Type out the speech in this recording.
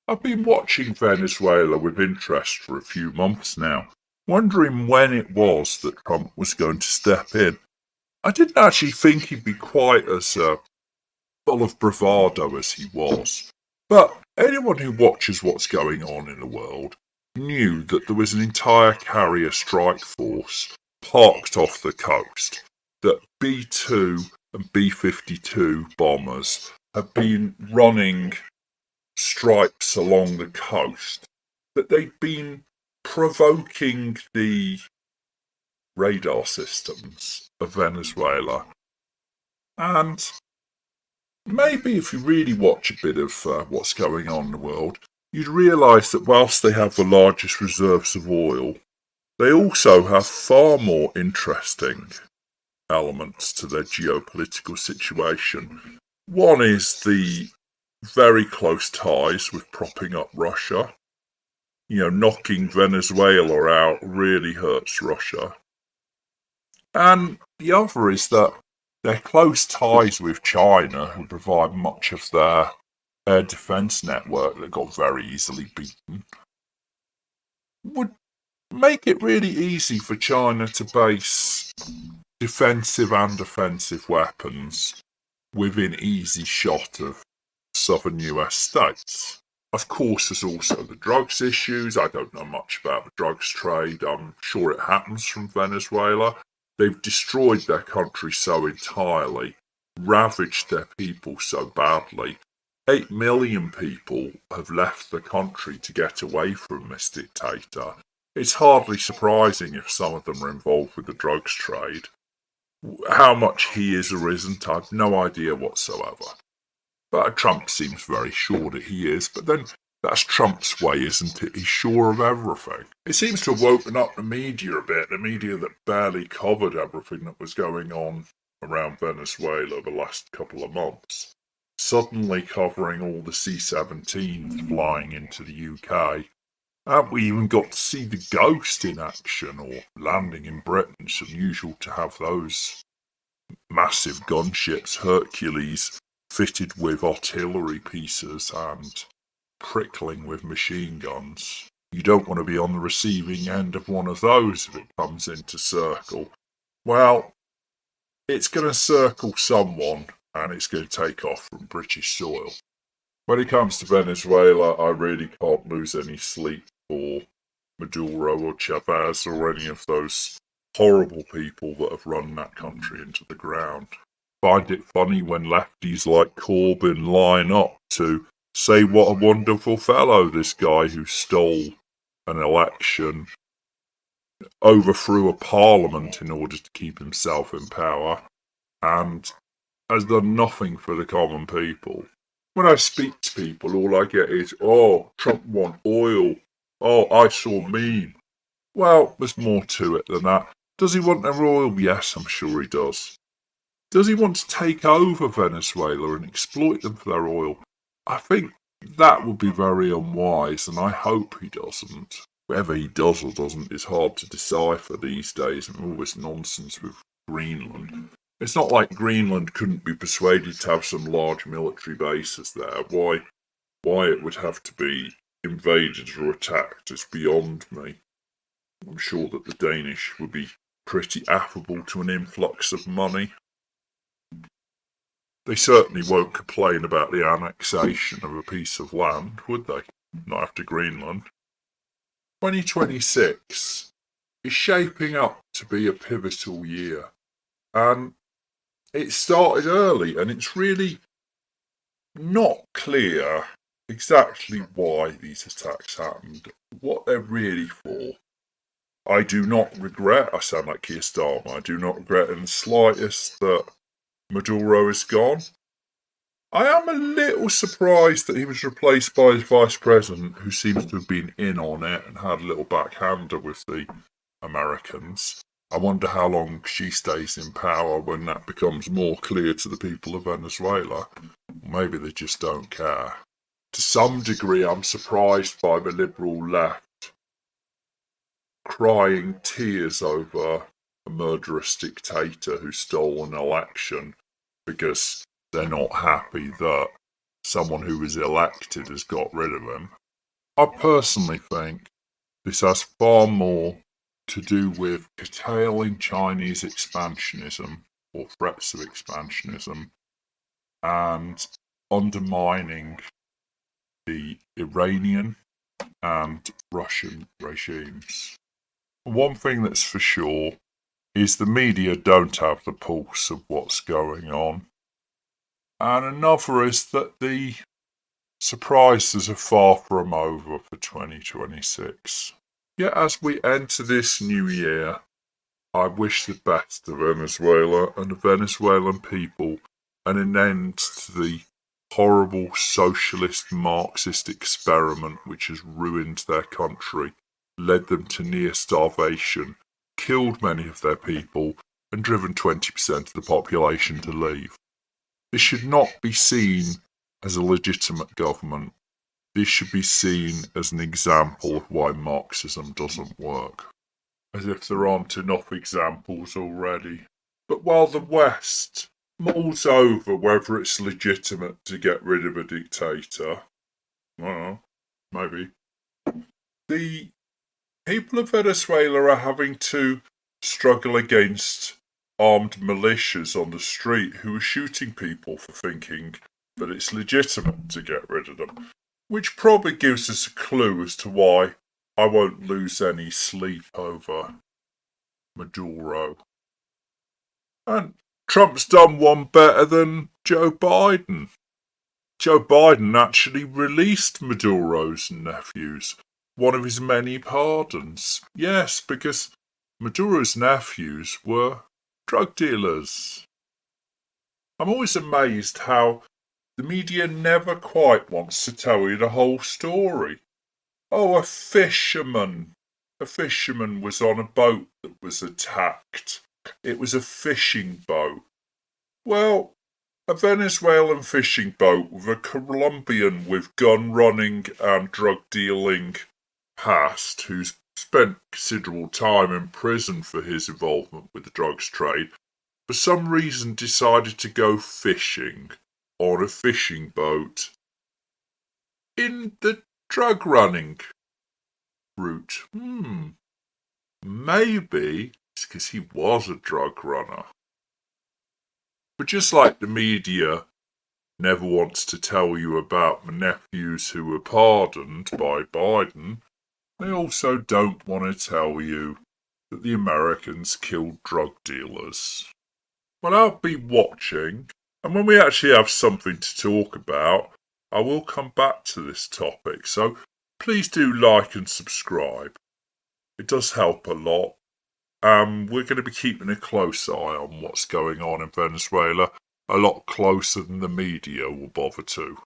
I've been watching Venezuela with interest for a few months now, wondering when it was that Trump was going to step in. I didn't actually think he'd be quite as full of bravado as he was. But anyone who watches what's going on in the world knew that there was an entire carrier strike force parked off the coast, that B-2 and B-52 bombers have been running stripes along the coast, that they'd been provoking the radar systems of Venezuela. And maybe if you really watch a bit of what's going on in the world, you'd realise that whilst they have the largest reserves of oil, they also have far more interesting elements to their geopolitical situation. One is the very close ties with propping up Russia. Knocking Venezuela out really hurts Russia. And the other is that their close ties with China, who provide much of their air defence network that got very easily beaten, would make it really easy for China to base defensive and offensive weapons within easy shot of southern US states. Of course, there's also the drugs issues. I don't know much about the drugs trade. I'm sure it happens from Venezuela. They've destroyed their country so entirely, ravaged their people so badly. 8 million people have left the country to get away from this dictator. It's hardly surprising if some of them are involved with the drugs trade. How much he is or isn't, I've no idea whatsoever. But Trump seems very sure that he is, but then that's Trump's way, isn't it? He's sure of everything. It seems to have woken up the media a bit, the media that barely covered everything that was going on around Venezuela the last couple of months. Suddenly covering all the C-17s flying into the UK. And we even got to see the Ghost in action or landing in Britain. It's unusual to have those massive gunships, Hercules, fitted with artillery pieces and prickling with machine guns. You don't want to be on the receiving end of one of those if it comes into circle. Well, it's going to circle someone and it's going to take off from British soil. When it comes to Venezuela, I really can't lose any sleep for Maduro or Chavez or any of those horrible people that have run that country into the ground. Find it funny when lefties like Corbyn line up to say what a wonderful fellow this guy who stole an election, overthrew a parliament in order to keep himself in power, and has done nothing for the common people. When I speak to people, all I get is, oh, Trump want oil. Oh, I saw meme. Well, there's more to it than that. Does he want their oil? Yes, I'm sure he does. Does he want to take over Venezuela and exploit them for their oil? I think that would be very unwise, and I hope he doesn't. Whether he does or doesn't is hard to decipher these days, and all this nonsense with Greenland. It's not like Greenland couldn't be persuaded to have some large military bases there. Why it would have to be invaded or attacked is beyond me. I'm sure that the Danish would be pretty affable to an influx of money. They certainly won't complain about the annexation of a piece of land, would they? Not after Greenland. 2026 is shaping up to be a pivotal year. And it started early, and it's really not clear exactly why these attacks happened, what they're really for. I do not regret, I sound like Keir Starmer, I do not regret in the slightest that Maduro is gone. I am a little surprised that he was replaced by his vice president, who seems to have been in on it and had a little backhander with the Americans. I wonder how long she stays in power when that becomes more clear to the people of Venezuela. Maybe they just don't care. To some degree, I'm surprised by the liberal left crying tears over a murderous dictator who stole an election because they're not happy that someone who was elected has got rid of him. I personally think this has far more to do with curtailing Chinese expansionism or threats of expansionism and undermining the Iranian and Russian regimes. One thing that's for sure is the media don't have the pulse of what's going on. And another is that the surprises are far from over for 2026. Yet as we enter this new year, I wish the best of Venezuela and the Venezuelan people and an end to the horrible socialist Marxist experiment which has ruined their country, led them to near starvation, killed many of their people, and driven 20% of the population to leave. This should not be seen as a legitimate government. This should be seen as an example of why Marxism doesn't work. As if there aren't enough examples already. But while the West mulls over whether it's legitimate to get rid of a dictator, well, maybe, the people of Venezuela are having to struggle against armed militias on the street who are shooting people for thinking that it's legitimate to get rid of them. Which probably gives us a clue as to why I won't lose any sleep over Maduro. And Trump's done one better than Joe Biden. Joe Biden actually released Maduro's nephews, one of his many pardons. Yes, because Maduro's nephews were drug dealers. I'm always amazed how the media never quite wants to tell you the whole story. Oh, a fisherman was on a boat that was attacked. It was a fishing boat. Well, a Venezuelan fishing boat with a Colombian with gun running and drug dealing past, who's spent considerable time in prison for his involvement with the drugs trade, for some reason decided to go fishing on a fishing boat in the drug running route. Maybe it's because he was a drug runner. But just like the media never wants to tell you about the nephews who were pardoned by Biden, they also don't want to tell you that the Americans killed drug dealers. Well, I'll be watching, and when we actually have something to talk about, I will come back to this topic, so please do like and subscribe. It does help a lot. We're going to be keeping a close eye on what's going on in Venezuela, a lot closer than the media will bother to.